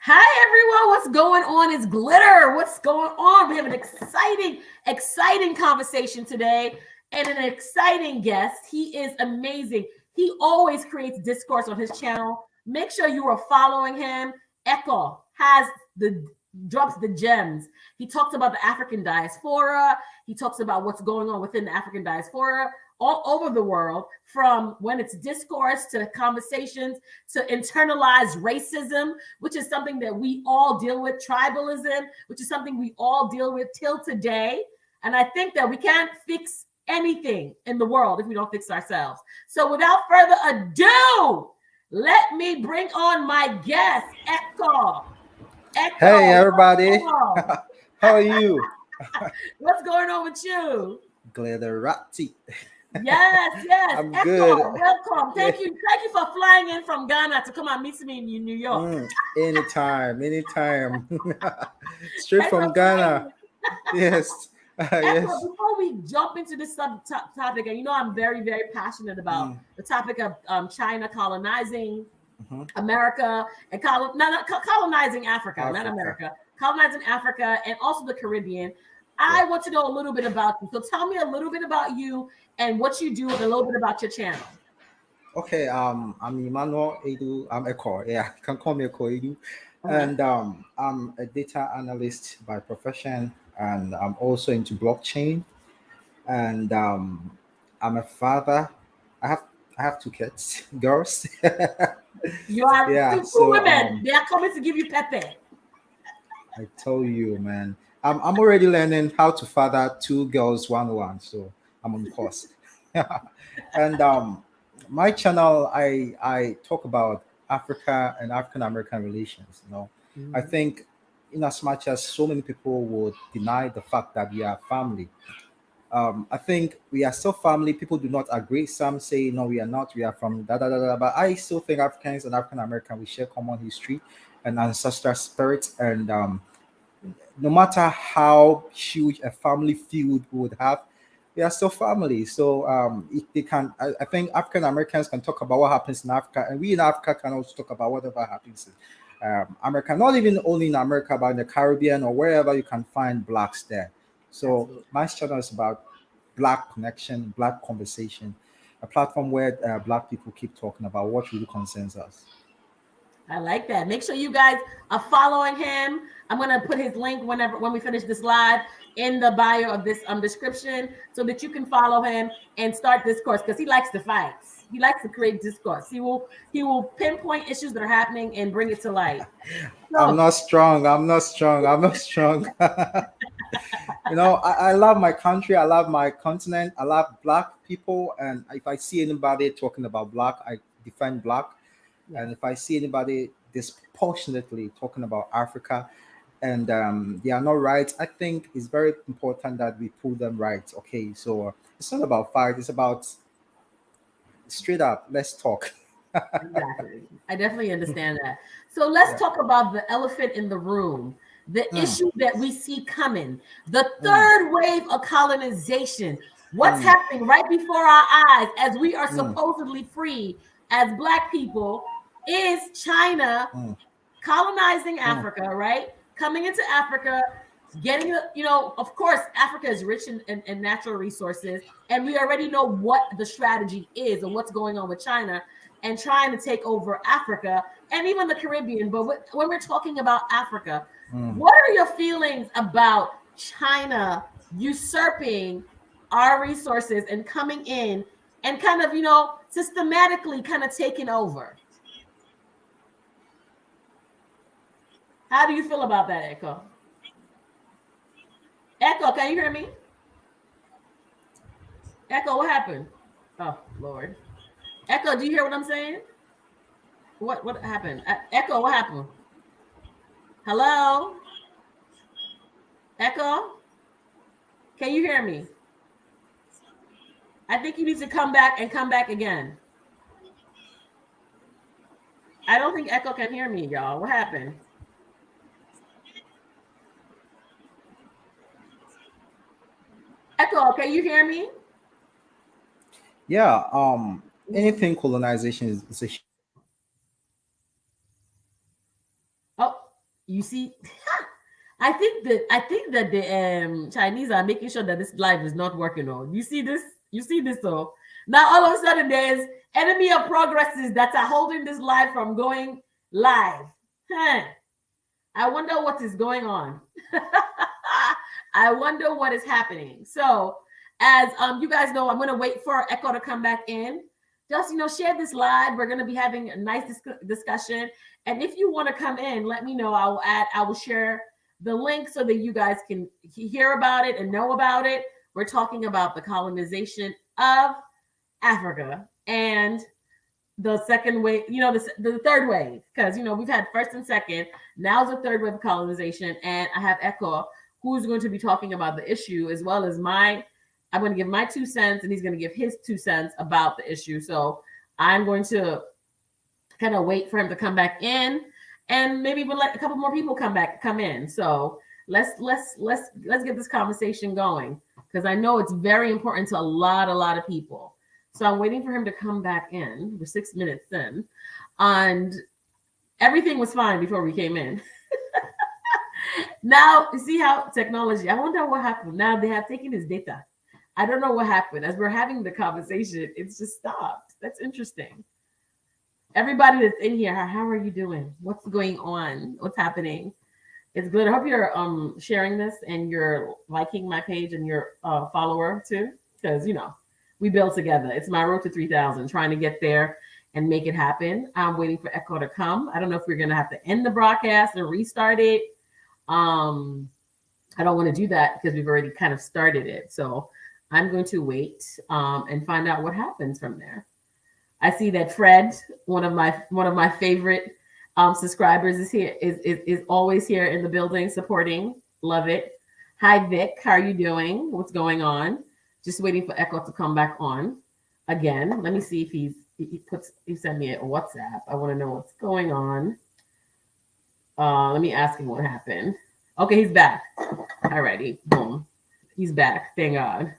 Hi everyone, what's going on? It's Glitter. What's going on? We have an exciting conversation today and an exciting guest. He is amazing. He always creates discourse on his channel. Make sure you are following him. Ekow has the drops the gems. He talks about the African diaspora. He talks about what's going on within the African diaspora all over the world, from when it's discourse to conversations to internalized racism, which is something that we all deal with, tribalism, which is something we all deal with till today. And I think that we can't fix anything in the world if we don't fix ourselves. So without further ado, let me bring on my guest, Ekow. Hey Ekow, everybody, how are you? what's going on with you? Glitterati. Yes. I'm good. Ekow, welcome. Yeah. Thank you for flying in from Ghana to come and meet me in New York. Anytime. Straight Thanks for from flying Ghana. in. Yes, Echo, yes. before we jump into this topic, and I'm very passionate about Mm, the topic of China colonizing mhm. America and colonizing Africa, not Africa. America, colonizing Africa and also the Caribbean. Yeah. I want to know a little bit about you. So tell me a little bit about you and what you do, and a little bit about your channel. Okay. I'm Emmanuel Aidoo. I'm Ekow. Yeah, you can call me Ekow. Uh-huh. And I'm a data analyst by profession, and I'm also into blockchain. And I'm a father. I have I have two kids, girls. You are Yeah, two so women. They are coming to give you pepe. I tell you, man, I'm already learning how to father two girls 101, so I'm on course. And my channel, I talk about Africa and African American relations. I Mhm. think in as much as so many people would deny the fact that we are family, I think we are still family. People do not agree. Some say no, we are not. We are from da da da da. But I still think Africans and African American we share common history and ancestral spirit. And no matter how huge a family feud we would have, we are still family. So if they can. I think African Americans can talk about what happens in Africa, and we in Africa can also talk about whatever happens in America. Not even only in America, but in the Caribbean or wherever you can find blacks there. So Absolutely. my channel is about black connection, black conversation, a platform where black people keep talking about what really concerns us. I like that. Make sure you guys are following him. I'm gonna put his link when we finish this live in the bio of this description so that you can follow him and start discourse because he likes to fight. He likes to create discourse. He will pinpoint issues that are happening and bring it to light. I'm So not strong. I'm not strong. I'm not strong. I love my country. I love my continent. I love black people. And if I see anybody talking about black, I defend black. yeah. And if I see anybody disproportionately talking about Africa and they are not right, I think it's very important that we pull them right. Okay, so it's not about fight. It's about straight up. Let's talk. Exactly. I definitely understand that. So let's Yeah. talk about the elephant in the room, the Mm, issue that we see coming, the mm, third wave of colonization. What's mm, happening right before our eyes as we are mm, supposedly free as Black people is China mm, colonizing mm, Africa, right? Coming into Africa, getting, of course, Africa is rich in natural resources, and we already know what the strategy is and what's going on with China and trying to take over Africa and even the Caribbean. But when we're talking about Africa, mm. what are your feelings about China usurping our resources and coming in and kind of, systematically kind of taking over? How do you feel about that, Echo? Echo, can you hear me? Echo, what happened? Oh, Lord. Echo, do you hear what I'm saying? What happened? Echo, what happened? Hello? Echo? Can you hear me? I think you need to come back and come back again. I don't think Echo can hear me, y'all. What happened? Echo, can you hear me? Yeah. Mhm. Anything colonization is a Oh, You see, I think that the Chinese are making sure that this live is not working on. You see this? You see this? So now all of a sudden there's enemy of progresses that are holding this live from going live. Huh. I wonder what is going on. I wonder what is happening. So, as you guys know, I'm going to wait for Ekow to come back in. Just share this live. We're going to be having a nice discussion. And if you want to come in, let me know. I will share the link so that you guys can hear about it and know about it. We're talking about the colonization of Africa and the second wave, the third wave, because we've had first and second. Now's the third wave of colonization, and I have Ekow, who's going to be talking about the issue as well as I'm going to give my 2 cents, and he's going to give his 2 cents about the issue. So I'm going to kind of wait for him to come back in, and maybe we'll let a couple more people come in. So let's get this conversation going, because I know it's very important to a lot of people. So I'm waiting for him to come back in. We're 6 minutes in, and everything was fine before we came in. Now, you see how technology, I wonder what happened. Now they have taken his data. I don't know what happened. As we're having the conversation, it's just stopped. That's interesting. Everybody that's in here, how are you doing? What's going on? What's happening? It's good. I hope you're sharing this and you're liking my page and you're a follower too, because we build together. It's my road to 3,000, trying to get there and make it happen. I'm waiting for Ekow to come. I don't know if we're going to have to end the broadcast and restart it. I don't want to do that because we've already kind of started it. So I'm going to wait and find out what happens from there. I see that Fred, one of my favorite subscribers, is here. Is always here in the building supporting. Love it. Hi Vic, how are you doing? What's going on? Just waiting for Ekow to come back on again. Let me see if he sent me a WhatsApp. I want to know what's going on. Let me ask him what happened. Okay, he's back. Alrighty, boom. He's back. Thank God.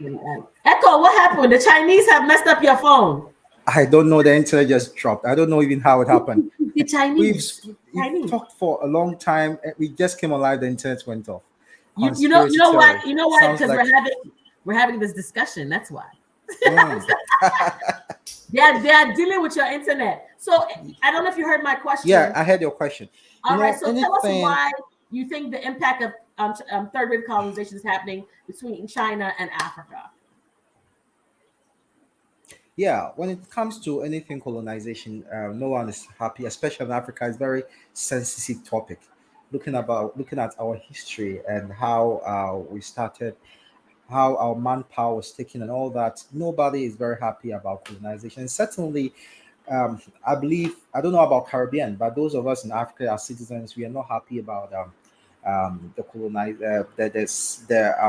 Ekow, what happened? The Chinese have messed up your phone. I don't know. The internet just dropped. I don't know even how it happened. The Chinese. We've talked for a long time. We just came alive. The internet went off. You know why? You know why? Because we're having this discussion. That's why. They are dealing with your internet. So I don't know if you heard my question. Yeah, I heard your question. All right. So tell us why you think the impact of third wave colonization is happening between China and Africa. Yeah, when it comes to anything colonization, no one is happy, especially in Africa. It's a very sensitive topic. Looking at our history and how we started, how our manpower was taken, and all that. Nobody is very happy about colonization. And certainly, I believe, I don't know about Caribbean, but those of us in Africa as citizens, we are not happy about the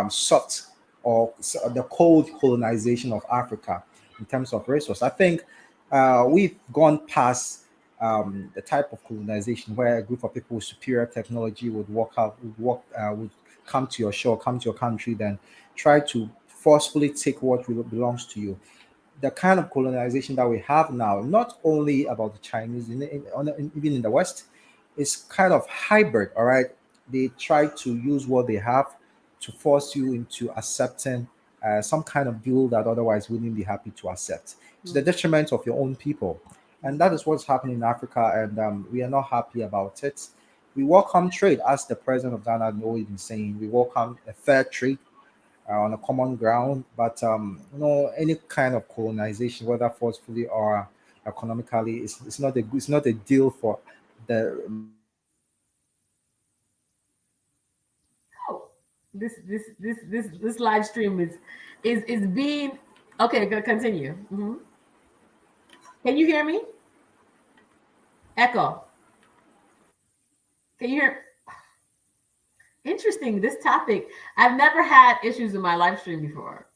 soft or the cold colonization of Africa in terms of resource. I think we've gone past the type of colonization where a group of people with superior technology would would come to your shore, come to your country, then try to forcefully take what belongs to you. The kind of colonization that we have now, not only about the Chinese, even in the West, is kind of hybrid. All right, they try to use what they have to force you into accepting some kind of deal that otherwise wouldn't be happy to accept, to the detriment of your own people. And that is what's happening in Africa, and we are not happy about it. We welcome trade, as the president of Ghana has always been saying. We welcome a fair trade on a common ground, but any kind of colonization, whether forcefully or economically, it's not a deal for the. Oh, this live stream is being okay. Go continue. Mm-hmm. Can you hear me? Ekow. Can you hear? Interesting. This topic. I've never had issues with my live stream before,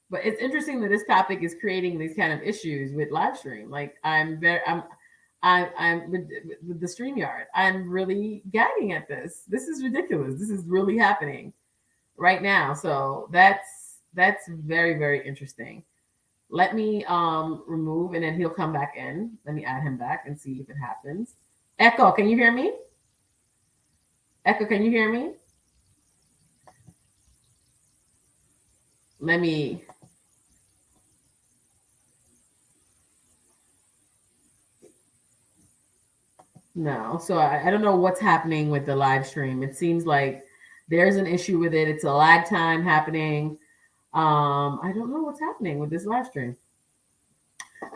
but it's interesting that this topic is creating these kind of issues with live stream. Like I'm with the StreamYard. I'm really gagging at this. This is ridiculous. This is really happening right now. So that's very, very interesting. Let me remove, and then he'll come back in. Let me add him back and see if it happens. Ekow, can you hear me? Ekow, can you hear me? Let me. No, so I don't know what's happening with the live stream. It seems like there's an issue with it. It's a lag time happening. I don't know what's happening with this live stream.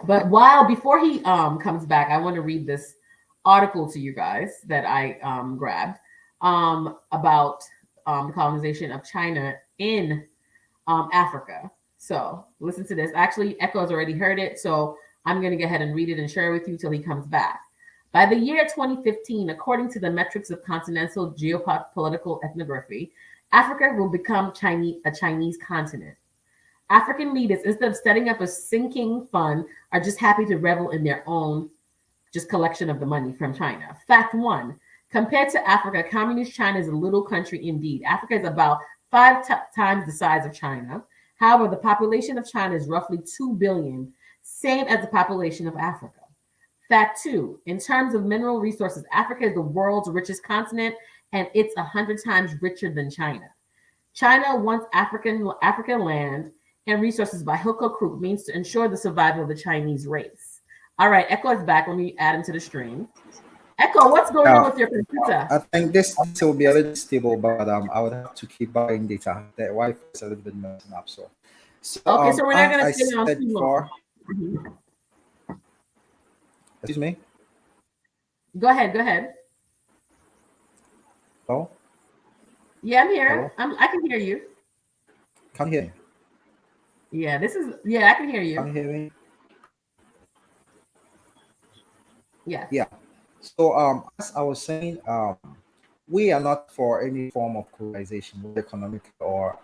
But before he comes back, I want to read this article to you guys that I grabbed about the colonization of China in Africa. So listen to this. Actually, Ekow has already heard it, so I'm going to go ahead and read it and share it with you till he comes back. By the year 2015, according to the metrics of continental geopolitical ethnography, Africa will become a Chinese continent. African leaders, instead of setting up a sinking fund, are just happy to revel in their own just collection of the money from China. Fact one, compared to Africa, communist China is a little country indeed. Africa is about 5 times the size of China. However, the population of China is roughly 2 billion, same as the population of Africa. Fact two, in terms of mineral resources, Africa is the world's richest continent, and it's 100 times richer than China. China wants African land and resources by hook or crook means to ensure the survival of the Chinese race. All right, Ekow is back. Let me add him to the stream. Ekow, what's going on with your computer? I think this will be a little stable, but I would have to keep buying data. The Wi-Fi is a little bit messing up, so okay. So we're not going to stay on too long. Excuse me. Go ahead. Hello. Yeah, I'm here. I can hear you. Can you hear me? Yeah, I can hear you. Can you hear me? Yeah. Yeah. So as I was saying, we are not for any form of colonization, whether economic or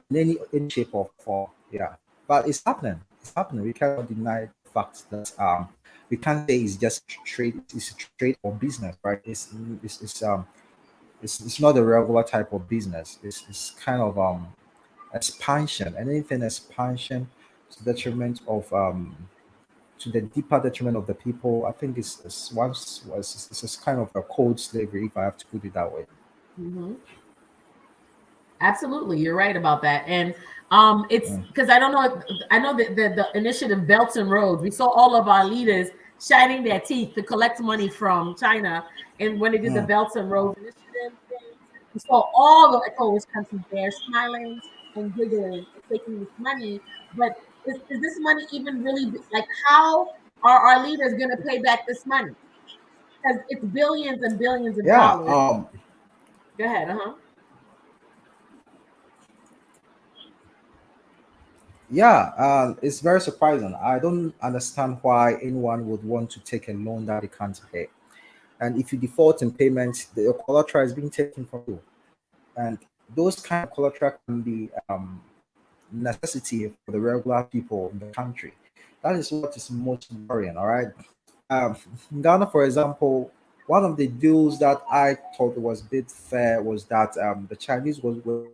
in any shape or form. Yeah. But it's happening. It's happening. We cannot deny the fact that we can't say it's just trade, it's trade or business, right? It's not a regular type of business. It's kind of expansion, and anything expansion to the detriment of to the deeper detriment of the people. I think it's kind of a cold slavery, if I have to put it that way. Mm-hmm. Absolutely, you're right about that, and it's because I know that the initiative Belts and Roads. We saw all of our leaders shining their teeth to collect money from China, and when they did the Belts and Roads initiative, we saw all the ECOWAS countries there smiling and giggling and taking this money. But is this money even really like? How are our leaders going to pay back this money? Because it's billions and billions of dollars. Go ahead. Yeah, it's very surprising. I don't understand why anyone would want to take a loan that they can't pay. And if you default in payment, the collateral is being taken from you. And those kind of collateral can be necessity for the regular people in the country. That is what is most worrying. All right. In Ghana, for example, one of the deals that I thought was a bit fair was that the Chinese were.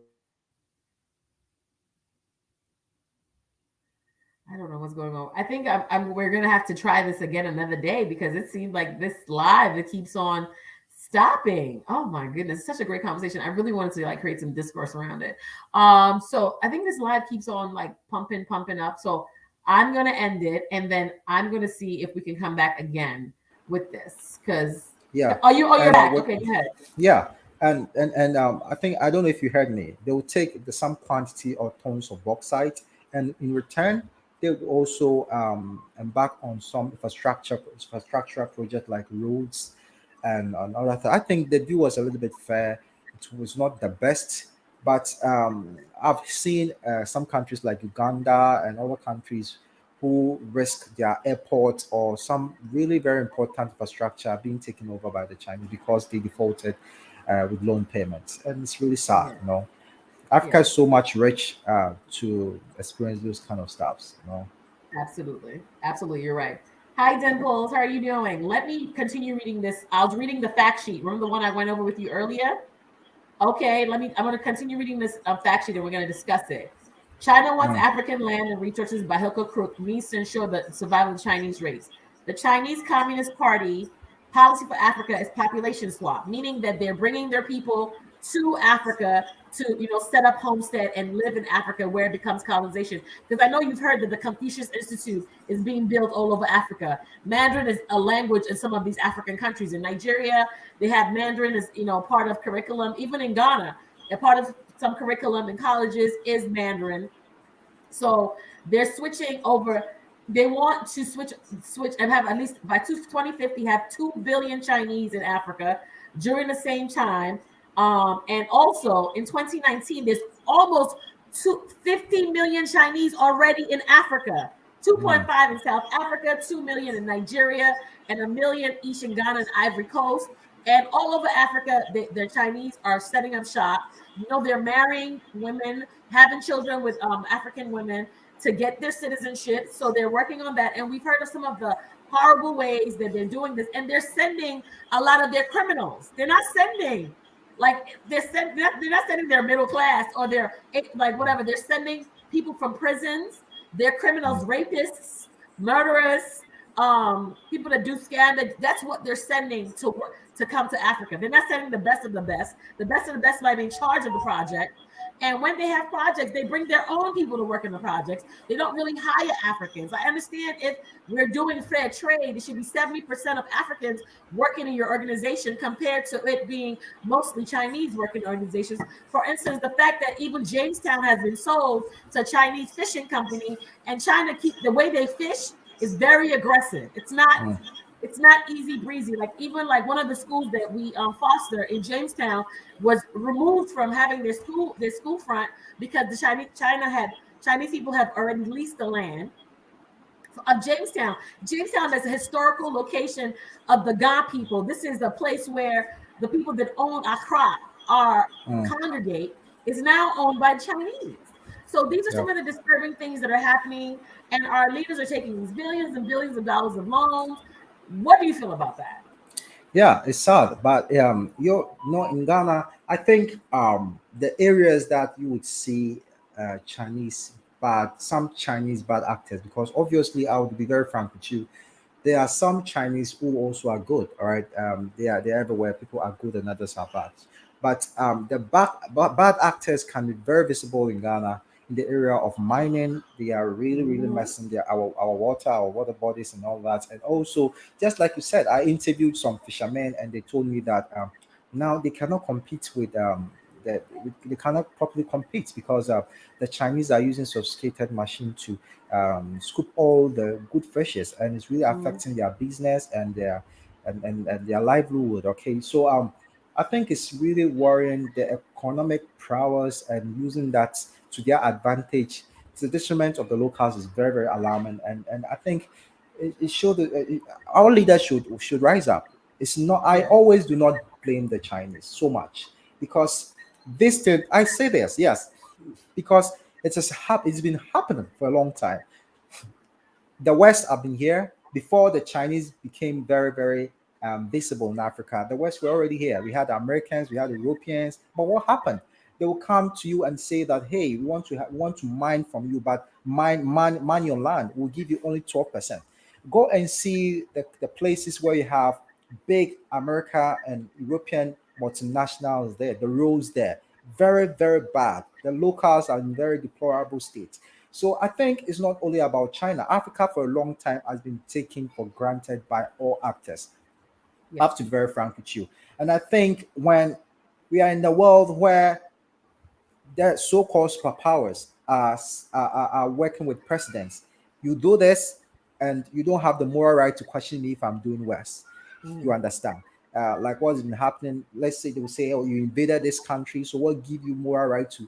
I don't know what's going on. I think we're gonna have to try this again another day because it seems like this live it keeps on stopping. Oh my goodness, such a great conversation. I really wanted to like create some discourse around it. So I think this live keeps on like pumping up. So I'm gonna end it and then I'm gonna see if we can come back again with this because you're back. Okay, go ahead. Yeah. And I think I don't know if you heard me. They will take some quantity or tons of bauxite, and in return, they would also embark on some infrastructure project like roads and other things. I think the deal was a little bit fair. It was not the best, but I've seen some countries like Uganda and other countries who risk their airports or some really very important infrastructure being taken over by the Chinese because they defaulted with loan payments, and it's really sad. Africa is so much rich to experience those kind of stuffs. Absolutely, you're right. Hi, Dimples. How are you doing? Let me continue reading this. I was reading the fact sheet. Remember the one I went over with you earlier? Okay, I'm going to continue reading this fact sheet and we're going to discuss it. China wants African land and resources by hook or crook means to ensure the survival of the Chinese race. The Chinese Communist Party policy for Africa is population swap, meaning that they're bringing their people to Africa to, set up homestead and live in Africa where it becomes colonization. Because I know you've heard that the Confucius Institute is being built all over Africa. Mandarin is a language in some of these African countries. In Nigeria, they have Mandarin as, part of curriculum. Even in Ghana, a part of some curriculum in colleges is Mandarin. So they're switching over. They want to switch and have at least by 2050 have 2 billion Chinese in Africa during the same time. And also in 2019, there's almost 50 million Chinese already in Africa. 2.5 in South Africa, 2 million in Nigeria, and 1 million each in Ghana and Ivory Coast. And all over Africa, the Chinese are setting up shop. They're marrying women, having children with African women to get their citizenship. So they're working on that. And we've heard of some of the horrible ways that they're doing this. And they're sending a lot of their criminals. They're not sending, they're not sending their middle class or their, whatever. They're sending people from prisons. They're criminals, rapists, murderers, people that do scam. That's what they're sending to come to Africa. They're not sending the best of the best. The best of the best might be in charge of the project. And when they have projects, they bring their own people to work in the projects. They don't really hire Africans. I understand if we're doing fair trade, it should be 70% of Africans working in your organization compared to it being mostly Chinese working organizations. For instance, the fact that even Jamestown has been sold to a Chinese fishing company, and China the way they fish is very aggressive. It's not easy breezy. Even one of the schools that we foster in Jamestown was removed from having their school front because the Chinese people have already leased the land of Jamestown. Jamestown is a historical location of the Ga people. This is a place where the people that own Accra congregate is now owned by Chinese. So these are some of the disturbing things that are happening, and our leaders are taking these billions and billions of dollars of loans. What do you feel about that? Yeah, it's sad, but in Ghana, I think the areas that you would see some Chinese bad actors, because obviously I would be very frank with you, there are some Chinese who also are good. All right, they're everywhere. People are good and others are bad, but the bad actors can be very visible in Ghana. In the area of mining, they are really messing our water, our water bodies, and all that. And also, just like you said, I interviewed some fishermen, and they told me that now they cannot compete with they cannot properly compete because the Chinese are using sophisticated machine to scoop all the good fishes, and it's really affecting their business and and their livelihood. Okay, so I think it's really worrying, the economic prowess and using that to their advantage to the detriment of the locals is very alarming, and I think it should our leaders should rise up. It's not, I always do not blame the Chinese so much because this thing, I say this, yes, because it's been happening for a long time. The West have been here before the Chinese became very visible in Africa. The West were already here. We had the Americans, we had the Europeans, but what happened? They will come to you and say that, hey, we want to mine from you, but mine your land. We'll give you only 12%. Go and see the places where you have big America and European multinationals there, the roads there. Very bad. The locals are in very deplorable state. So I think it's not only about China. Africa for a long time has been taken for granted by all actors. I have to be very frank with you. And I think when we are in the world where the so-called superpowers are working with presidents, you do this and you don't have the moral right to question me if I'm doing worse. You understand? Like what's been happening, let's say they will say, oh, you invaded this country, so what give you moral right to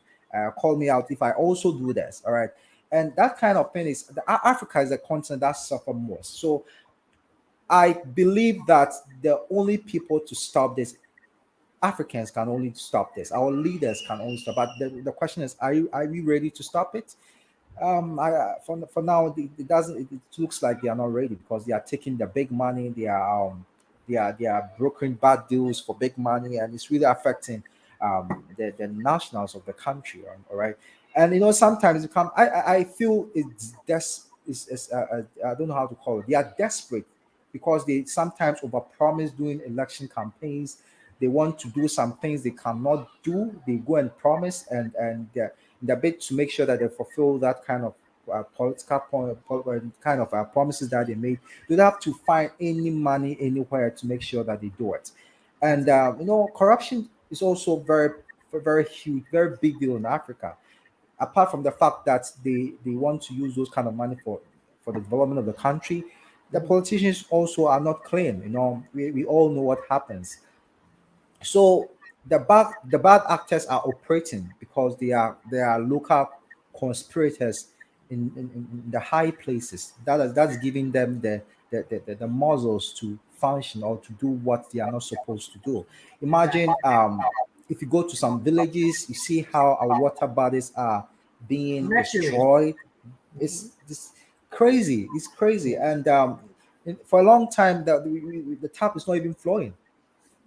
call me out if I also do this? All right. And that kind of thing is Africa is a continent that suffer most. So I believe that the only people to stop this, Africans can only stop this. Our leaders can only stop. But the question is, are we ready to stop it? For now, it doesn't. It looks like they are not ready because they are taking the big money. They are brokering bad deals for big money, and it's really affecting the nationals of the country. All right, and sometimes it come. I feel it's I don't know how to call it. They are desperate because they sometimes overpromise during election campaigns. They want to do some things they cannot do. They go and promise, and they're in the bid to make sure that they fulfill that kind of political kind of promises that they made. They don't have to find any money anywhere to make sure that they do it. And corruption is also very huge, very big deal in Africa. Apart from the fact that they want to use those kind of money for the development of the country, the Mhm. politicians also are not clean. We all know what happens. So the bad actors are operating because they are local conspirators in the high places. That's giving them the muscles to function or to do what they are not supposed to do. Exactly. Imagine if you go to some villages, you see how our water bodies are being Mercury. destroyed. Mhm. It's this crazy. It's crazy, Yeah. and for a long time the tap is not even flowing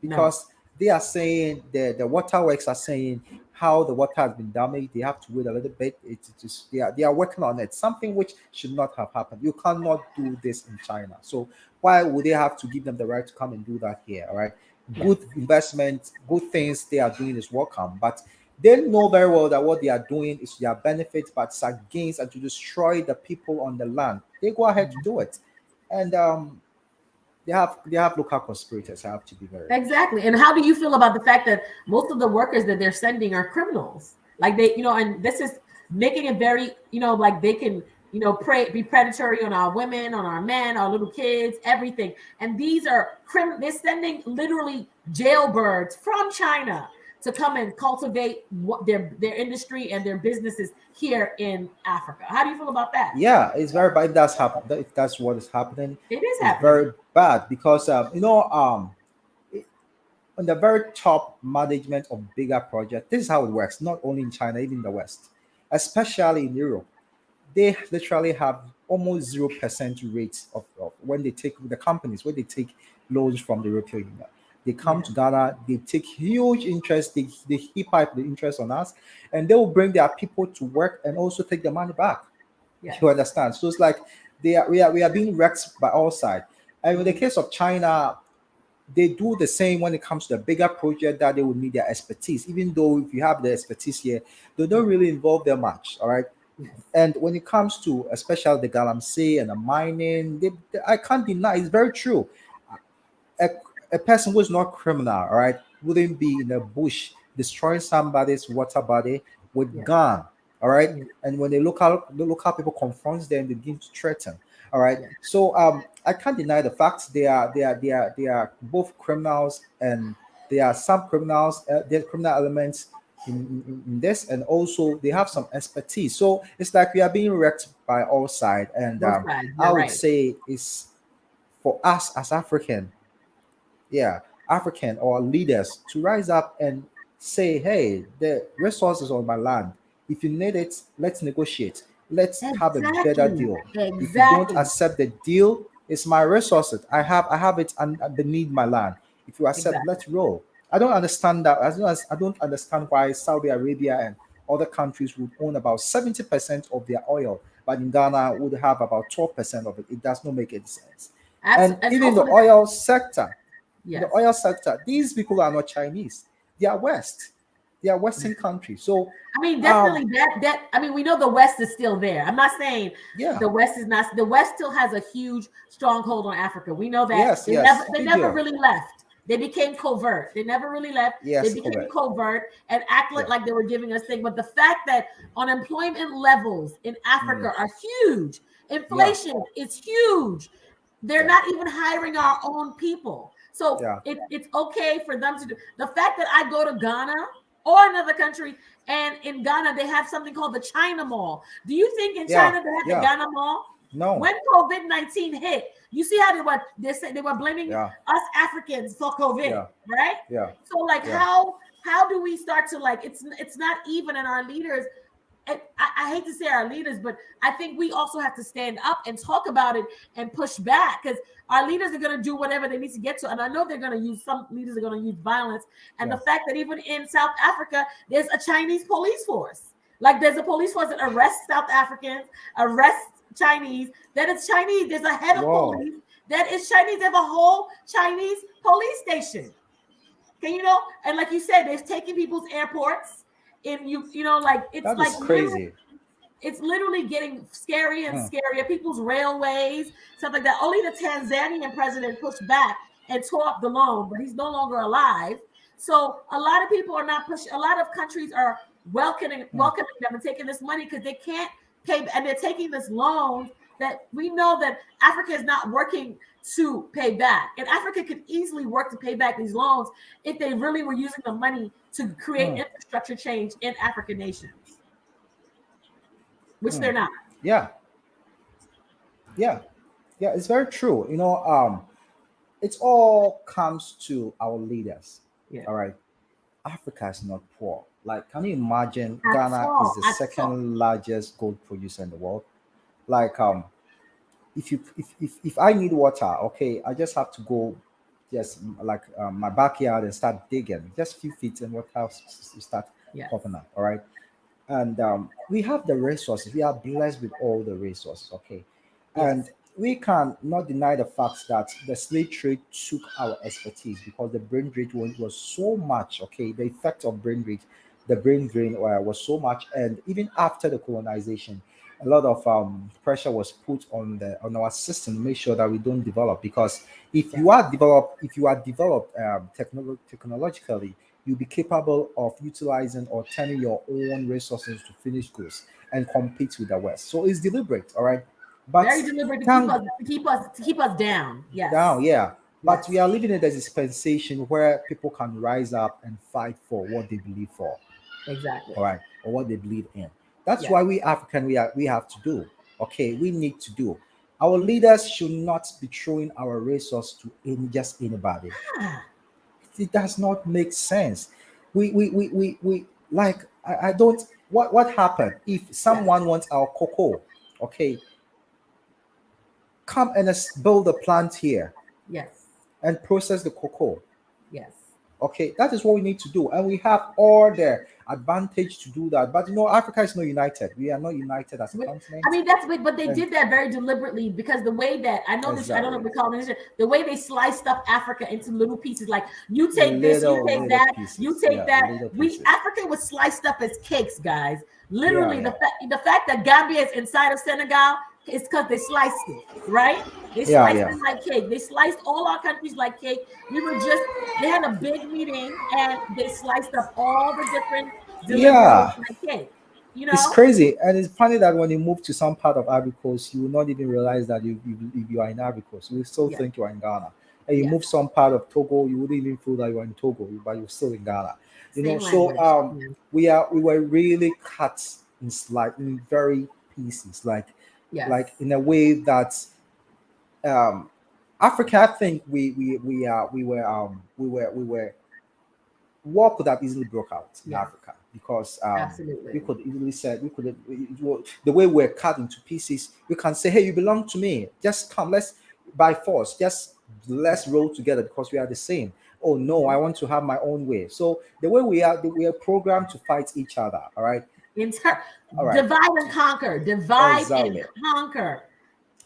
No. because they are saying the waterworks are saying how the water has been damaged. They have to wait a little bit. It's just they are working on it. Something which should not have happened. You cannot do this in China. So why would they have to give them the right to come and do that here? All right. Yes. Good investment, good things they are doing is welcome, but they know very well that what they are doing is to their benefit, but it's against and to destroy the people on the land. They go ahead to do it, and they have local conspirators. I have to be very. Exactly. And how do you feel about the fact that most of the workers that they're sending are criminals? Like they, and this is making it very, like they can, be predatory on our women, on our men, our little kids, everything. And these are they're sending literally jailbirds from China to come and cultivate what their industry and their businesses here in Africa. How do you feel about that? Yeah, it's very bad. If that's happen, if that's what is happening, It is it's happening. very bad because on the very top management of bigger projects, this is how it works. Not only in China, even in the West, especially in Europe, they literally have almost 0% rates of when they take the companies when they take loans from the European Union. They come Yeah. to Ghana, they take huge interest, they heap up the interest on us, and they will bring their people to work and also take the money back. Yes. You understand? So it's like we are being wrecked by all sides. And in the Mhm. case of China, they do the same when it comes to the bigger project that they would need their expertise. Even though if you have the expertise here, they don't Mhm. really involve them much. All right. Yes. And when it comes to especially the galamsey and the mining, I can't deny it's very true. A, a person who is not criminal, all right, wouldn't be in the bush destroying somebody's water body with Yes. gun, all right. Yes. And when the local people confront them, they begin to threaten, all right. Yes. So I can't deny the facts. They are both criminals, and there are some criminals. There are criminal elements in this, and also they have some expertise. So it's like we are being wrecked by all sides, and Both sides. I You're would right. say it's for us as African, yeah, African or leaders to rise up and say, hey, the resources on my land, if you need it, let's negotiate. Let's have a better Exactly. deal. If you don't Exactly. accept the deal, it's my resources. I have it beneath my land. If you accept, Exactly. let's roll. I don't understand that. I don't understand why Saudi Arabia and other countries would own about 70% of their oil, but in Ghana would have about 12% of it. It does not make any sense. And And even also, the oil sector, in the yes. oil sector, these people are not Chinese. They are West. They are Western countries. So, I mean, um, definitely that. I mean, we know the West is still there. I'm not saying yeah, the West is not. The West still has a huge stronghold on Africa. We know that yes, they never yes, they big never deal. really left. They became covert. They never really left. They Yes, became correct. covert and acted Yeah, like they were giving us things. But the fact that unemployment levels in mm, Africa are huge, yeah, inflation is huge. They're yeah, not even hiring our own people. So yeah, it's okay for them to do the fact that I go to Ghana or another country, and in Ghana they have something called the China Mall. Do you think in yeah, China they had the yeah. Ghana Mall? No, When COVID-19 hit, you see how they were blaming yeah, us Africans for COVID, yeah, right? yeah, So like yeah, how do we start to like it's not even in our leaders. I hate to say our leaders, but I think we also have to stand up and talk about it and push back because our leaders are going to do whatever they need to get to. And I know they're going to use some leaders are going to use violence. And yeah, the fact that even in South Africa, there's a Chinese police force. Like there's a police force that arrests South Africans, arrests Chinese. Then it's Chinese. There's a head of whoa, police that is Chinese. They have a whole Chinese police station. And and like you said, they're taking people's airports, and like That is crazy. it's literally getting scarier and Hmm. scarier. People's railways, stuff like that. Only the Tanzanian president pushed back and tore up the loan, but he's no longer alive. So a lot of people are not pushing. A lot of countries are welcoming them and taking this money because they can't pay, and they're taking this loan that we know that Africa is not working to pay back, and Africa could easily work to pay back these loans if they really were using the money to create infrastructure change in African nations, which they're not. Yeah, yeah, yeah. It's very true. It all comes to our leaders. Yeah. All right. Africa is not poor. Like, can you imagine At Ghana all, is the at all. second largest gold producer in the world? Like, if I need water, okay, I just have to go just like my backyard and start digging just a few feet and water start Yes. popping up. All right. And we have the resources. We are blessed with all the resources. Okay. And Yes. we can not deny the fact that the slave trade took our expertise because the brain drain was so much. Okay, the effect of brain drain, the brain drain was so much, and even after the colonization, a lot of pressure was put on our system to make sure that we don't develop. Because if you are developed technologically, you'll be capable of utilizing or turning your own resources to finished goods and compete with the West. So it's deliberate, all right. But Very deliberate to thank keep us down. Yes. down, yeah. But Yes. we are living in a dispensation where people can rise up and fight for what they believe for, Exactly. all right, or what they believe in. That's Yes. why we African we have to do. Okay, we need to do. Our leaders should not be throwing our resources to just anybody. Ah, It does not make sense. We like I don't what happened if yes. someone wants our cocoa, okay, come and build a plant here Yes. and process the cocoa. Yes. Okay, that is what we need to do, and we have all the advantage to do that. But Africa is not united. We are not united as a continent. I mean, but they And did that very deliberately because the way that I know this, I don't know if exactly, we call it the way they sliced up Africa into little pieces. Like you take this, you take little that, you pieces. take Yeah, that. little We pieces. Africa was sliced up as cakes, guys. Yeah, Literally, yeah, the fact that Gambia is inside of Senegal is because they sliced it, right? They yeah, sliced yeah, it like cake. They sliced all our countries like cake. They had a big meeting and they sliced up all the different deliverables yeah. like cake. You It's know? crazy, and it's funny that when you move to some part of Ivory Coast, you will not even realize that if you are in Ivory Coast, you will still Yeah. think you are in Ghana. And you Yeah. move some part of Togo, you wouldn't even feel that you are in Togo, but you're still in Ghana. Same So language. Yeah. we were really cut in very pieces, like Yes. in a way that um Africa, I think we were war could have easily broke out in Yes. Africa because we Absolutely. could easily said we could the way we're cut into pieces, we can say, hey, you belong to me. Just come, let's by force, just let's roll together because we are the same. Oh no, I Mhm. want to have my own way. So we are programmed to fight each other. Inter- All right, Divide and conquer. Divide and exactly, conquer.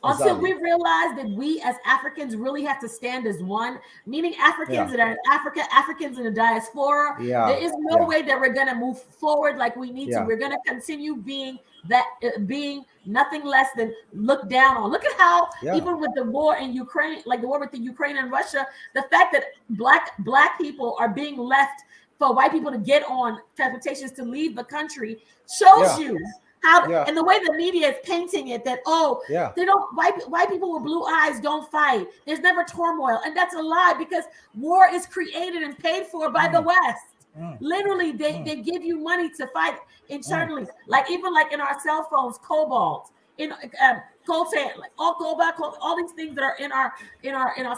Until we exactly. realize that we as Africans really have to stand as one, meaning Africans Yeah, that are in Africa, Africans in the diaspora, there yeah, is no yeah, way that we're going to move forward like we need to. yeah, We're going to continue being nothing less than looked down on. Look at how yeah, even with the war in Ukraine, like the war with the Ukraine and Russia, the fact that black people are being left for white people to get on transportations to leave the country shows yeah, you how, yeah, and the way the media is painting it, that yeah. they don't, white people with blue eyes don't fight. There's never turmoil, and that's a lie because war is created and paid for by the Mm, West. mm, Literally, mm, they give you money to fight mm. internally, like even like in our cell phones, cobalt, in coltan, like all cobalt, all these things that are in our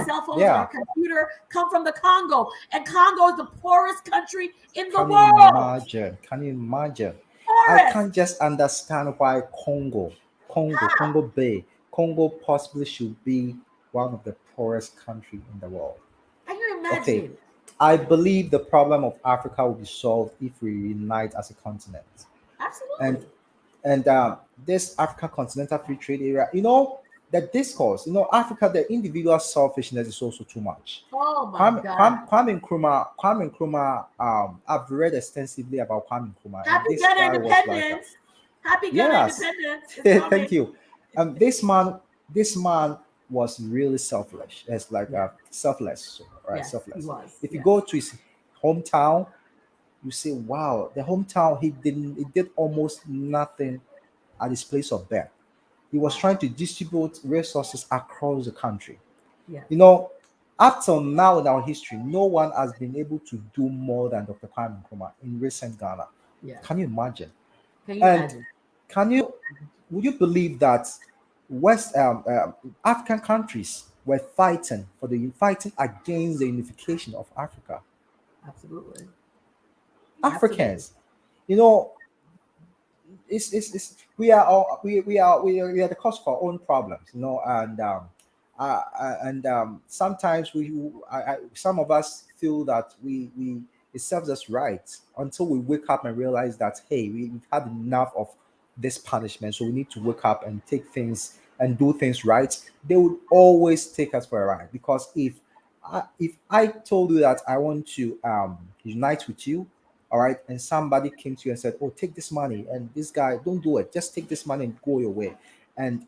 cell phones and our Yeah. computer come from the Congo, and Congo is the poorest country in the Can you world. imagine? Can you imagine? I Poorest. can't just understand why Congo Bay, Congo possibly should be one of the poorest country in the world. Can you Okay, imagine? I believe the problem of Africa will be solved if we unite as a continent. And Absolutely. and this Africa Continental Free Trade Area, the discourse, Africa, the individual selfishness is also too much. Oh my God. Kwame Nkrumah, I've read extensively about Kwame Nkrumah, and Happy this Ghana guy was like, independence. Happy Ghana yes, independence is thank coming. you. This man was really selfless. It's like Yeah. selfless, right? Yes, he Selfless. was. If you Yes. go to his hometown, you say, wow, the hometown, he did almost nothing at his place of birth. He was Wow. trying to distribute resources across the country. Yes. You know, up till now in our history, no one has been able to do more than Dr. Kwame Nkrumah in recent Ghana. Yes. Can you imagine? Can you And imagine? would you believe that West African countries were fighting against the unification of Africa? Absolutely. Absolutely. Africans, you know, it's we are all we are the cause of our own problems, sometimes some of us feel that we it serves us right until we wake up and realize that, hey, we've had enough of this punishment, so we need to wake up and take things and do things right. They would always take us for a ride, because if I told you that I want to unite with you, all right, and somebody came to you and said, oh, take this money, and this guy, don't do it, just take this money and go your way, and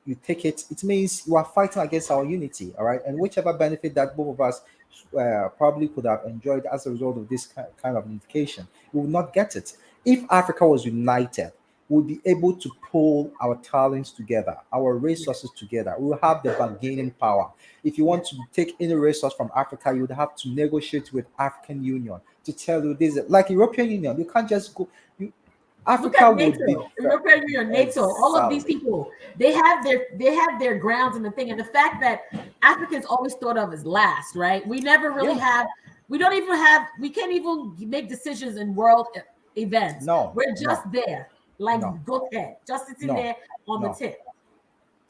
you take it, it means you are fighting against our unity, all right, and whichever benefit that both of us probably could have enjoyed as a result of this kind of unification, we will not get it. If Africa was united, we'll be able to pull our talents together, our resources together. We will have the bargaining power. If you want to take any resource from Africa, you would have to negotiate with African Union to tell you this. Like European Union, you can't just go. Look at Africa would be NATO, European Union, NATO. All of these exactly. people, they have their grounds in the thing, and the fact that Africans always thought of as last, right? We never really Yeah. have. We don't even have. We can't even make decisions in world events. No, We're no, just there, like no, goat head, just sitting no, there on the no, tip,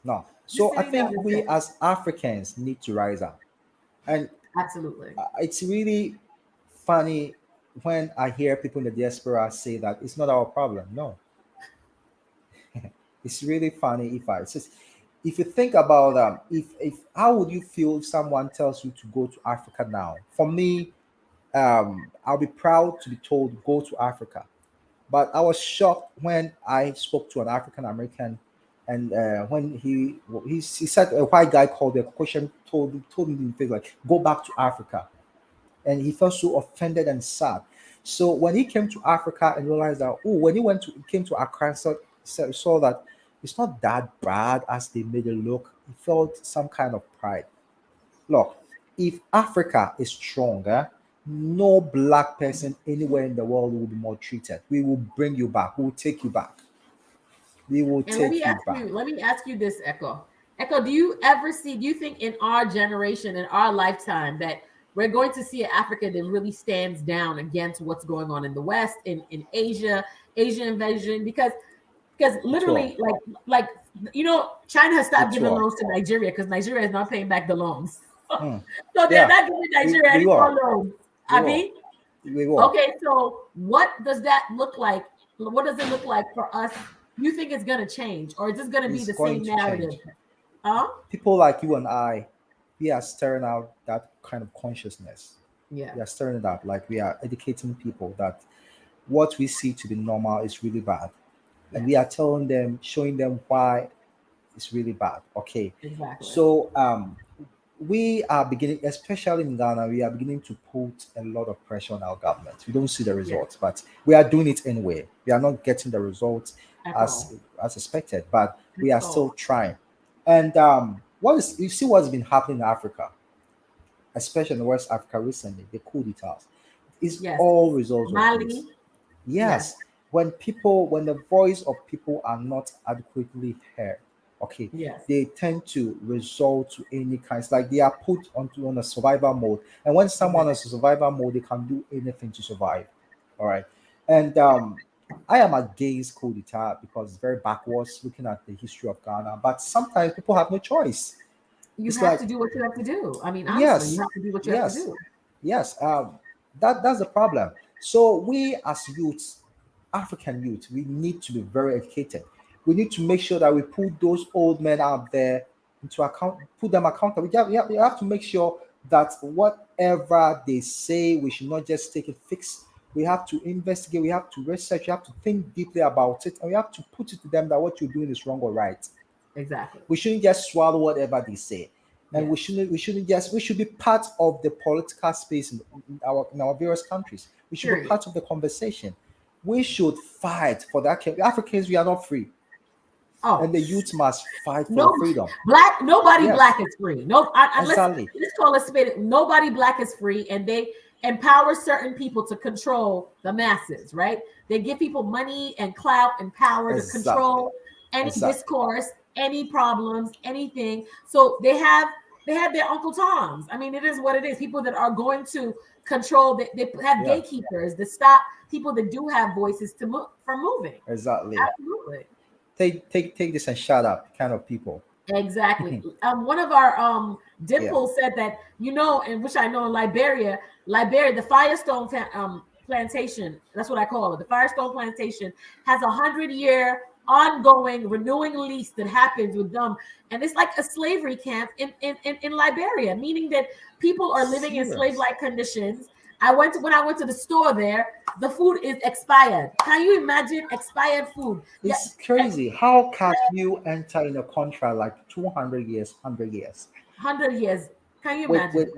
no. just So I sitting there on think the we tip. as Africans need to rise up. And Absolutely. it's really funny when I hear people in the diaspora say that it's not our problem. No, it's really funny it's just, if you think about if how would you feel if someone tells you to go to Africa now? For me, I'll be proud to be told go to Africa. But I was shocked when I spoke to an African American, and when he said a white guy called the question told him in the face like go back to Africa, and he felt so offended and sad. So when he came to Africa and realized that, oh, when came to Accra, saw that it's not that bad as they made it look, he felt some kind of pride. Look, if Africa is stronger, no black person anywhere in the world will be maltreated. We will bring you back. We will take you back. We will And let me take you ask back. you, let me ask you this, Echo. Echo, do you think in our generation, in our lifetime, that we're going to see an Africa that really stands down against what's going on in the West, in Asia, Asian invasion? Because It will. literally, like China has stopped It giving will. loans to Nigeria because Nigeria is not paying back the loans. Mm. So they're Yeah, not giving Nigeria we any more will. loans. We I will. mean, We will. okay, so what does that look like? What does it look like for us? You think it's going to change, or is this going to be It's the going same to narrative? change. Huh? People like you and I, we are stirring out that kind of consciousness. Yeah, We are stirring it up. Like we are educating people that what we see to be normal is really bad. And yes, we are telling them, showing them why it's really bad. Okay. exactly. So we are beginning, especially in Ghana, we are beginning to put a lot of pressure on our government. We don't see the Yes, results, but we are doing it anyway. We are not getting the results Echo, as expected, but we are still Echo. trying. And what is you see what's been happening in Africa, especially in West Africa recently, the coup d'etats, is Yes, all results of this. Mali. Yes, Yes, when the voice of people are not adequately heard, okay, yes, they tend to resort to any kinds, like they are put onto on a survival mode. And when someone is exactly. in survival mode, they can do anything to survive. All right. And I am against coup d'etat because it's very backwards looking at the history of Ghana. But sometimes people have no choice. You It's have to like, do what you have to do. I mean, honestly, you yes, have to do what you have to yes, do. yes. That's the problem. So we as youths, African youth, we need to be very educated. We need to make sure that we put those old men out there into account, put them accountable. We have to make sure that whatever they say, we should not just take it fixed. We have to investigate, we have to research, you have to think deeply about it, and we have to put it to them that what you're doing is wrong or right. Exactly. We shouldn't just swallow whatever they say. And Yes. we should be part of the political space in our various countries. We should be Period. part of the conversation. We should fight for that. Africans, we are not free. Oh, And the youth must fight for no freedom. nobody Yes. black is free. No, Exactly. let's call it spade. Nobody black is free, and they empower certain people to control the masses, right? They give people money and clout and power to Exactly. control any Exactly. discourse, any problems, anything. So they have their Uncle Toms. I mean, it is what it is. People that are going to control. They have Yeah. gatekeepers that stop people that do have voices to move from moving. Exactly. Absolutely. Take this and shut up kind of people. Exactly. One of our Dimple said that, and which I know in Liberia, the Firestone plantation, that's what I call it. The Firestone plantation has 100-year ongoing renewing lease that happens with them, and it's like a slavery camp in Liberia, meaning that people are living in Serious. slave-like conditions. When I went to the store there, the food is expired. Can you imagine expired food? It's crazy. How can you enter in a contract like 200 years, 100 years? 100 years. Can you with imagine?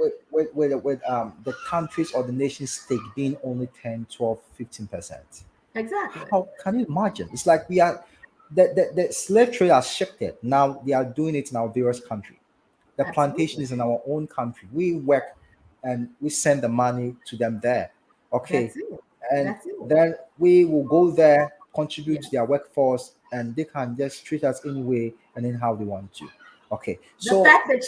the countries or the nation stake being only 10, 12, 15%. Exactly. How can you imagine? It's like we are the slave trade has shifted. Now they are doing it in our various country. The plantation Absolutely. is in our own country. We work and we send the money to them there. Okay. That's it. And That's it. then we will go there, contribute Yes. to their workforce, and they can just treat us any way and then how they want to. Okay. The So fact that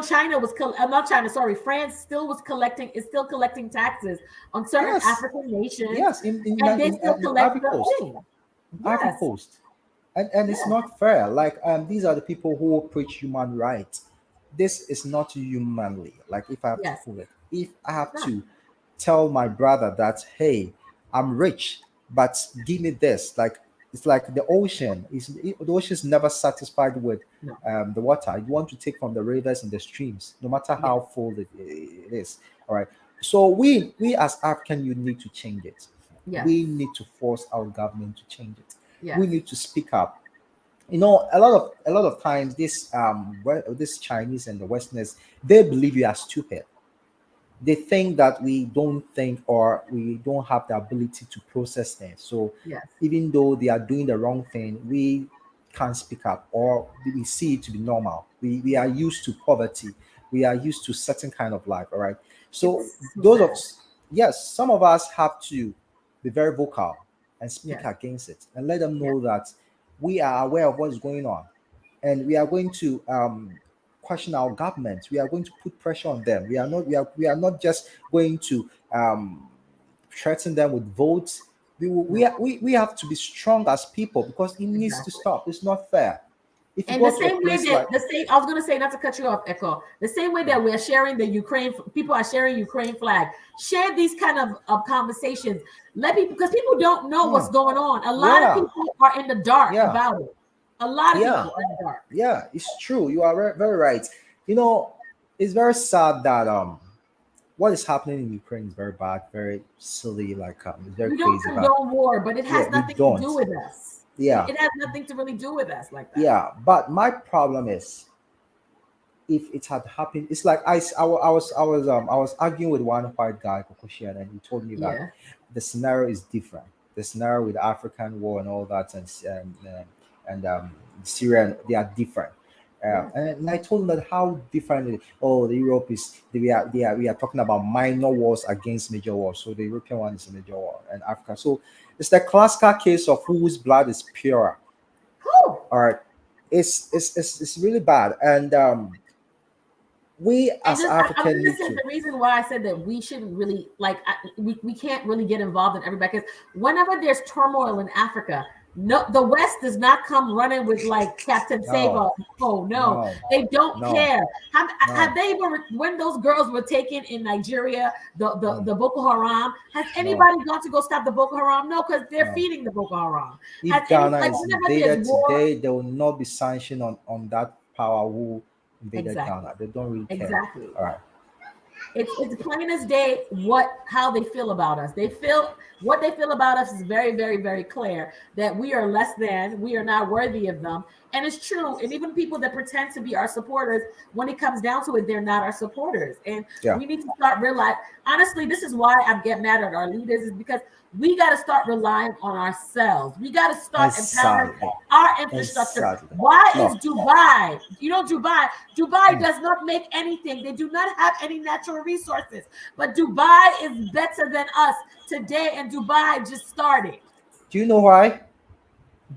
China was not China, sorry, France is still collecting taxes on certain yes, African nations, yes, in and they still collect Ivory the Coast. thing. Ivory Yes. Coast. And it's Yes. not fair. Like these are the people who preach human rights. This is not humanly. Like if I have Yes. to pull it, if I have It's not. to tell my brother that, hey, I'm rich, but give me this. Like it's like the ocean. The ocean is never satisfied with No. the water. You want to take from the rivers and the streams, no matter Yes. how full it is. All right. So we as African, you need to change it. Yes. We need to force our government to change it. Yes. We need to speak up. A lot of times this Chinese and the Westerners, they believe we are stupid. They think that we don't think or we don't have the ability to process things. So Yes. even though they are doing the wrong thing, we can't speak up or we see it to be normal. We are used to poverty. We are used to certain kind of life. All right. So It's so those of sad. yes, some of us have to be very vocal and speak Yes. against it and let them know that we are aware of what is going on and we are going to question our government. We are going to put pressure on them. We are not just going to threaten them with votes. We have to be strong as people because it needs to Exactly. stop. It's not fair. If you And go the to a same way place that like I was going to say, not to cut you off, Ekow, the same way that we're sharing the Ukraine, people are sharing Ukraine flag. Share these kind of conversations. Let people, because people don't know what's going on. A lot of Yeah. people are in the dark Yeah. about it. A lot of Yeah. people are in the dark. Yeah, it's true. You are very right. It's very sad that what is happening in Ukraine is very bad, very silly, like it's very We don't crazy. But condone war, but it has yeah, we nothing to don't. do with us. Yeah. It has nothing to really do with us like that. Yeah, but my problem is if it had happened, it's like I was arguing with one white guy, Kokoshian, and he told me that Yeah. the scenario is different. The scenario with the African war and all that, and Syria, they are different. And I told him that how different. The Europe is. We are talking about minor wars against major wars. So the European one is a major war, and Africa. So it's the classical case of whose blood is purer. Whew. All right, it's really bad, and we as I'm African going to need say to. the reason why I said that we shouldn't really we can't really get involved in everybody because whenever there's turmoil in Africa, No, the West does not come running with like Captain No, Save. Oh no, no, they don't no, care. Have no, they ever, when those girls were taken in Nigeria, mm, the Boko Haram? Has no, anybody gone to go stop the Boko Haram? No, because they're no. feeding the Boko Haram. Has If any, Ghana like, is whenever there's invaded war? today, there will not be sanction on that power who invaded Exactly, Ghana. They don't really care. exactly. All right. It's plain as day how they feel about us. What they feel about us is very, very, very clear, that we are less than, we are not worthy of them. And it's true. And even people that pretend to be our supporters, when it comes down to it, they're not our supporters. And Yeah. we need to start realizing, honestly, this is why I get mad at our leaders, is because we got to start relying on ourselves. We got to start empowering Exactly. our infrastructure. Exactly. Why No. is Dubai? Dubai Mm. does not make anything. They do not have any natural resources. But Dubai is better than us today, and Dubai just started. Do you know why? Yeah.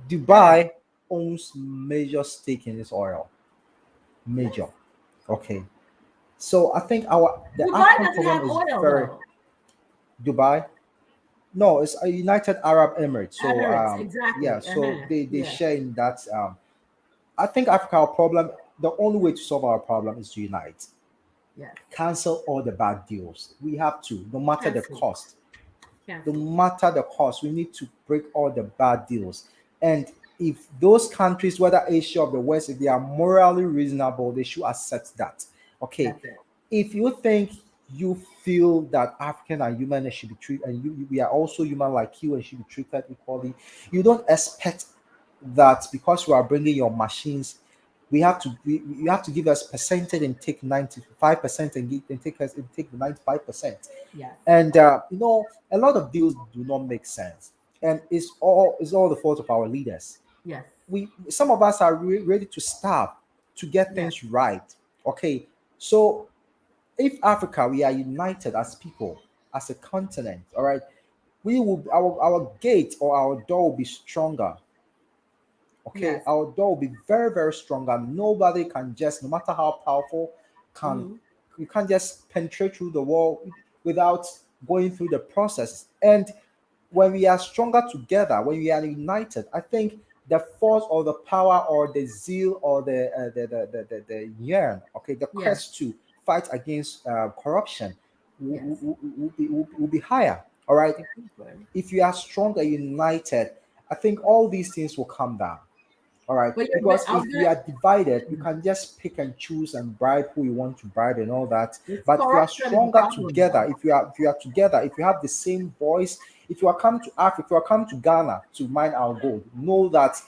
Dubai owns major stake in this oil. Yes. Major. Okay. So I think the Dubai African doesn't problem have is oil very though. Dubai. No, it's a United Arab Emirates. So Emirates, yeah, exactly. so they Yeah. share in that. I think Africa our problem. The only way to solve our problem is to unite, Yes. cancel all the bad deals. We have to, no matter the Cancel. cost. No Cancel. matter the cost, we need to break all the bad deals. And if those countries, whether Asia or the West, if they are morally reasonable, they should accept that. Okay, That's it. if you think you feel that African are human and should be treated, and we are also human like you and should be treated equally, you don't expect that because you are bringing your machines, you have to give us percentage and take 95% and take the 95%. Yes. And a lot of deals do not make sense, and it's all the fault of our leaders. Yes. We Some of us are ready to starve to get Yes. things right. Okay, so if Africa we are united as people, as a continent, all right, we will our gate or our door will be stronger. Okay, Yes. our door will be very, very strong, and nobody can just, no matter how powerful, can Mhm. you can't just penetrate through the wall without going through the process. And when we are stronger together, when we are united, I think the force or the power or the zeal or the yearn, okay, the Yes. quest to fight against corruption Yes. will be higher. All right, Exactly. if you are stronger, united, I think all these things will come down. All right. But Because I was if we gonna. are divided, you can just pick and choose and bribe who you want to bribe and all that. It's But if you are corruption is the stronger problem. together, if you are together, if you have the same voice, if you are coming to Africa, if you are coming to Ghana to mine our gold, know that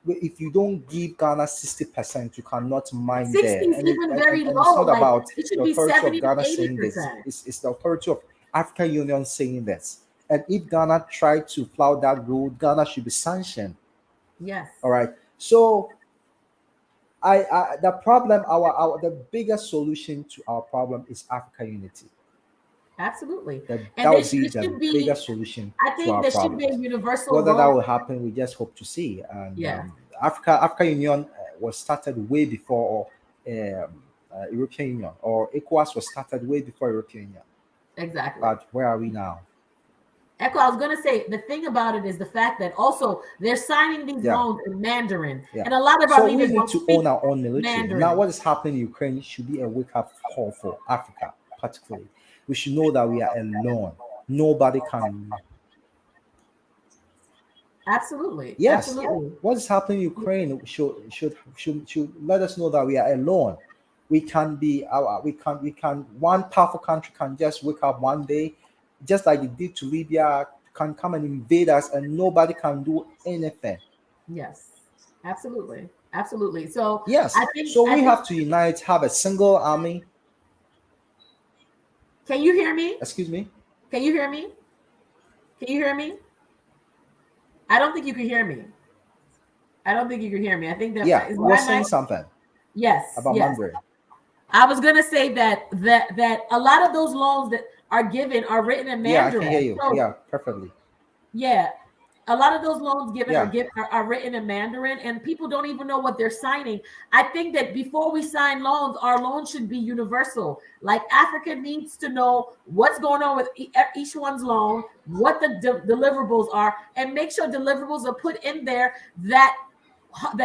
if you don't give Ghana 60%, you cannot mine 60 there. is even very And it's low. not Like, about it should the be authority 70 of to Ghana saying this. 80%. It's the authority of African Union saying this. And if Ghana tried to flout that rule, Ghana should be sanctioned. Yes. All right. So the problem, the biggest solution to our problem is Africa unity. Absolutely. That And would be there the should be, biggest solution I to think our there should be a problems. universal Whether that role. will happen, we just hope to see. And Yeah. Africa Union was started way before European Union, or ECOWAS was started way before European Union. Exactly. But where are we now? Echo, I was going to say, the thing about it is the fact that also they're signing these Yeah, loans in Mandarin, yeah. and a lot of our So we leaders need don't to speak own our own military. Now, Mandarin. what is happening in Ukraine should be a wake up call for Africa, particularly. We should know that we are alone. Nobody can. Absolutely. Yes, Absolutely. what is happening in Ukraine should let us know that we are alone. We can be our we can one powerful country can just wake up one day, just like it did to Libya, can come and invade us, and nobody can do anything. Yes. Absolutely. Absolutely. So Yes, so I we think, have to unite, have a single army. can you hear me? Excuse me. Can you hear me? Can you hear me? I don't think you can hear me. I don't think you can hear me. I think that Yeah, is you were my saying mic. something Yes, about yes. Mandarin. I was gonna say that a lot of those loans that are given are written in Yeah, I can hear Mandarin. you. So Yeah, perfectly. yeah, A lot of those loans given Yeah. are written in Mandarin, and people don't even know what they're signing. I think that before we sign loans, our loans should be universal. Like Africa needs to know what's going on with each one's loan, what the deliverables are, and make sure deliverables are put in there that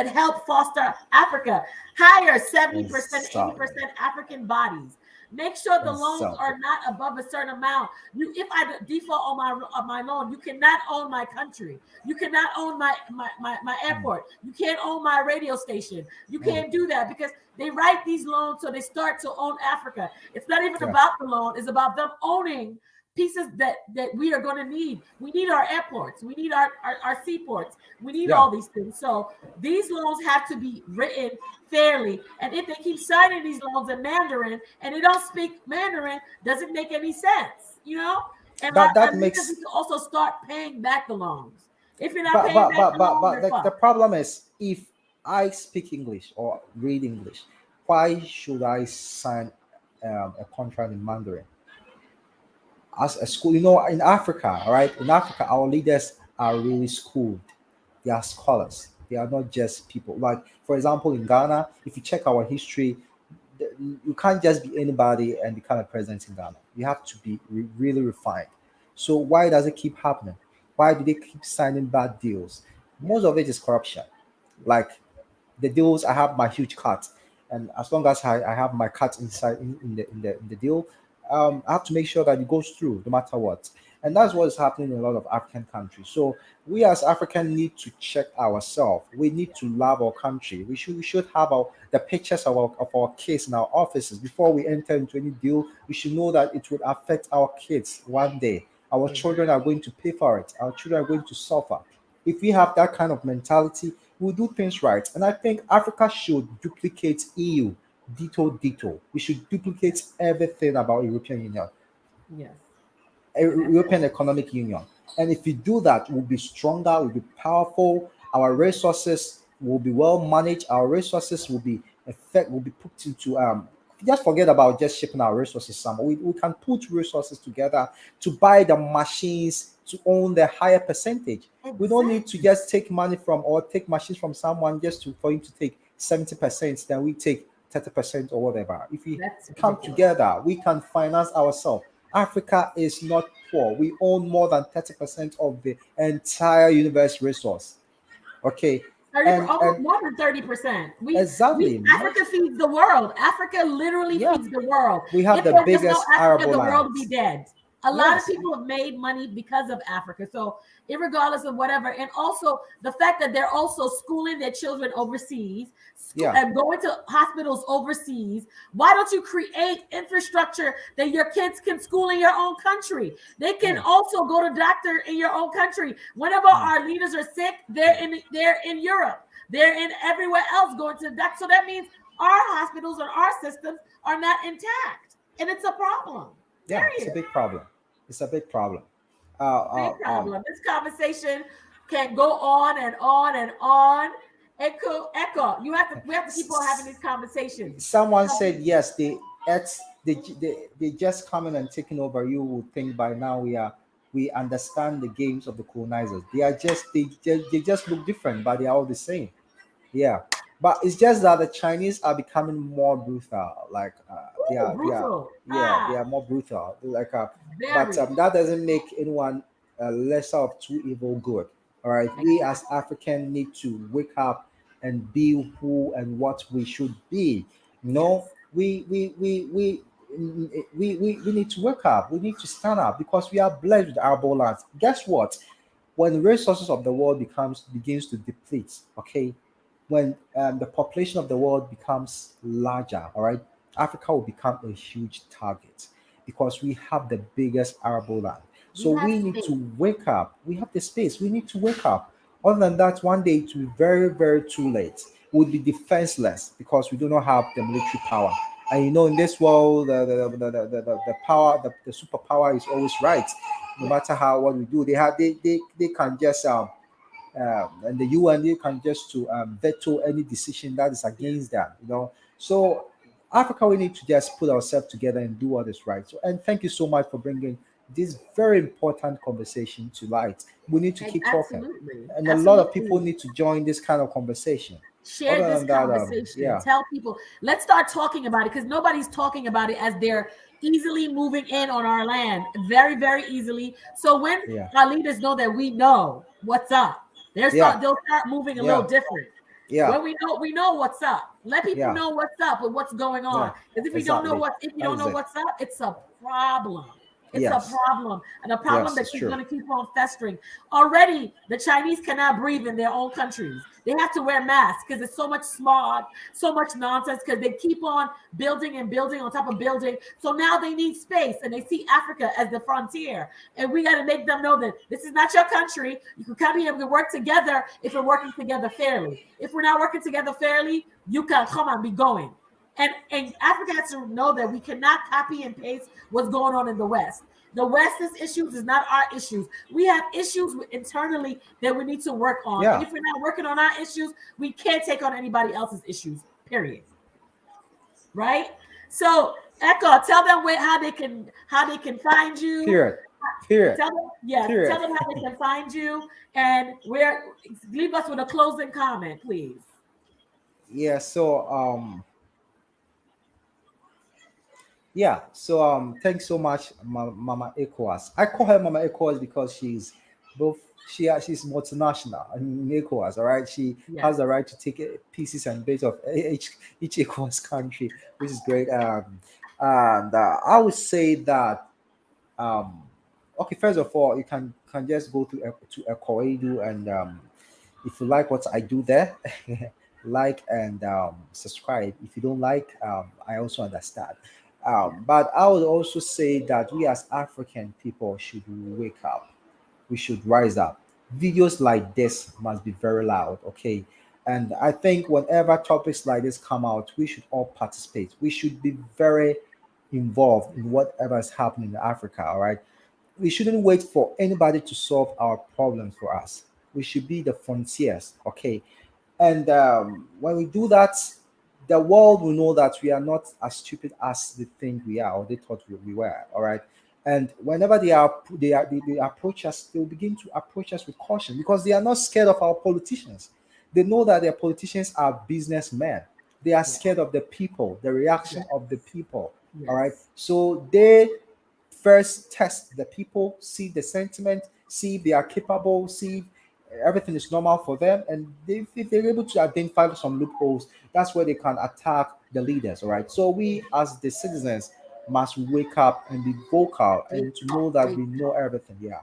help foster Africa. Hire 70%, Exactly. 80% African bodies. Make sure the loans Exactly. are not above a certain amount. If I default on my loan, you cannot own my country. You cannot own my Mm, airport. You can't own my radio station. You mm, can't do that because they write these loans so they start to own Africa. It's not even yeah. about the loan, it's about them owning pieces that we are going to need. We need our airports, we need our seaports, we need Yeah. all these things. So these loans have to be written fairly. And if they keep signing these loans in Mandarin and they don't speak Mandarin, doesn't make any sense, you know? And That our leaders need makes. to also start paying back the loans. If you're not But paying but back but the but loans, but you're the fucked. problem is, if I speak English or read English, why should I sign a contract in Mandarin as a school? In Africa, right? In Africa, our leaders are really schooled. They are scholars. They are not just people. Like, for example, in Ghana, if you check our history, you can't just be anybody and become a president in Ghana. You have to be really refined. So why does it keep happening? Why do they keep signing bad deals? Yeah. Most of it is corruption. Like the deals, I have my huge cut, and as long as I have my cut inside in the deal, I have to make sure that it goes through no matter what. And that's what is happening in a lot of African countries. So we as African need to check ourselves. We need to love our country. We should have the pictures of our kids in our offices before we enter into any deal. We should know that it would affect our kids one day. Our children are going to pay for it. Our children are going to suffer. If we have that kind of mentality, we'll do things right. And I think Africa should duplicate EU, ditto. We should duplicate everything about European Union, Yes. European Economic Union. And if we do that, we'll be stronger, we'll be powerful, our resources will be well managed, our resources will be put into just forget about just shipping our resources somewhere. We can put resources together to buy the machines to own the higher percentage. We don't need to Exactly. just take money from or take machines from someone just for him to take 70%, then we take 30% or whatever. If we That's come ridiculous. together, we can finance ourselves. Africa is not poor. We own more than 30% of the entire universe resource. Okay. 30, And almost more than 30%. We exactly. Africa feeds the world. Africa literally Yeah. feeds the world. We have If the there was no biggest Africa, arable the world would be lands. dead. A lot of Yes. people have made money because of Africa. So, regardless of whatever, and also the fact that they're also schooling their children overseas, Yeah. and going to hospitals overseas. Why don't you create infrastructure that your kids can school in your own country? They can Mm, also go to doctor in your own country. Whenever mm. our leaders are sick, they're in Europe. They're in everywhere else going to the doctor. So that means our hospitals and our systems are not intact, and it's a problem. Yeah, it's a Period. big problem. It's a big problem. Big problem. This conversation can go on and on and on. Echo. We have to keep on having these conversations. Someone said yes. They just coming and taking over. You would think by now we understand the games of the colonizers. They just look different, but they are all the same. Yeah, but it's just that the Chinese are becoming more brutal. Like Ooh, brutal. they Ah, are more brutal. Like but very. that doesn't make anyone lesser of two evil good. All right, we as Exactly. African need to wake up and be who and what we should be. You know, Yes. we need to wake up. We need to stand up because we are blessed with our lands. Guess what? When the resources of the world begins to deplete, okay, when the population of the world becomes larger, all right, Africa will become a huge target because we have the biggest arable land. We So have we need to space. wake up. We have the space. We need to wake up. Other than that, one day it will be very, very too late. We'll be defenseless because we do not have the military power. And in this world, the power, the superpower is always right. No Yes. matter how what we do, they can just and the UN they can just to veto any decision that is Yes. against them. So Africa, we need to just put ourselves together and do what is right. So, and thank you so much for bringing this very important conversation to light. We need to keep talking, Absolutely. and a lot of people Absolutely. need to join this kind of conversation. Share Other this than that, conversation. yeah, Tell people. Let's start talking about it because nobody's talking about it as they're easily moving in on our land, very, very easily. So when yeah, our leaders know that we know what's up, yeah, they'll start moving a little yeah, different. yeah, When we know what's up. Let people yeah, know what's up and what's going on. yeah. Because Exactly. if you That don't is know it. what's up, it's a problem. It's a Yes, problem, and a problem yes, that it's is going true. to keep on festering. Already, the Chinese cannot breathe in their own countries. They have to wear masks because there's so much smog, so much nonsense, because they keep on building and building on top of building. So now they need space, and they see Africa as the frontier. And we got to make them know that this is not your country. You can come here and we work together if we're working together fairly. If we're not working together fairly, you can come and be going. And Africa has to know that we cannot copy and paste what's going on in the West. The West's issues is not our issues. We have issues internally that we need to work on. And Yeah. if we're not working on our issues, we can't take on anybody else's issues, period. Right? So, Ekow, tell them how they can find you. Period. Period. Tell them, yes, tell Period. them how they can find you. And leave us with a closing comment, please. Yeah. Thanks so much, Mama ECOWAS. I call her Mama ECOWAS because both she's multinational in ECOWAS, all right. She Yes. has the right to take pieces and bits of each ECOWAS country, which is great. And I would say that um okay, first of all, you can just go to Ekow and if you like what I do there, like and subscribe. If you don't like, I also understand. Yes. But I would also say that we as African people should wake up. We should rise up. Videos like this must be very loud, okay? And I think whenever topics like this come out, we should all participate. We should be very involved in whatever is happening in Africa, all right? We shouldn't wait for anybody to solve our problems for us. We should be the frontiers, okay? And when we do that, the world will know that we are not as stupid as they think we are or they thought we were, all right? And whenever they approach us, they will begin to approach us with caution because they are not scared of our politicians. They know that their politicians are businessmen. They are Yes. scared of the people, the reaction Yes. of the people. All right. Yes. So they first test the people, see the sentiment, see if they are capable, see if everything is normal for them, and if they're able to identify some loopholes, that's where they can attack the leaders. All right. So we as the citizens must wake up and be vocal Wake and to know up. that Wake we know up. everything. Yeah.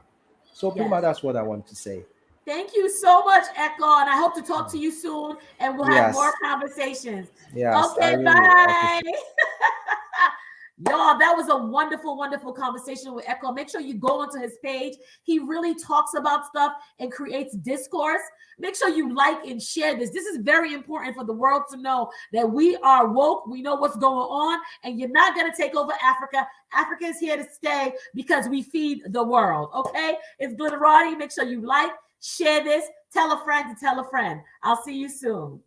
So pretty Yes. much that's what I want to say. Thank you so much, Ekow, and I hope to talk to you soon, and we'll have more Yes. conversations. Yes. I Okay, really bye. appreciate. Y'all, that was a wonderful, wonderful conversation with Ekow. Make sure you go onto his page. He really talks about stuff and creates discourse. Make sure you like and share this. This is very important for the world to know that we are woke. We know what's going on, and you're not going to take over Africa. Africa is here to stay because we feed the world. Okay? It's Glitterati. Make sure you like, share this, tell a friend to tell a friend. I'll see you soon.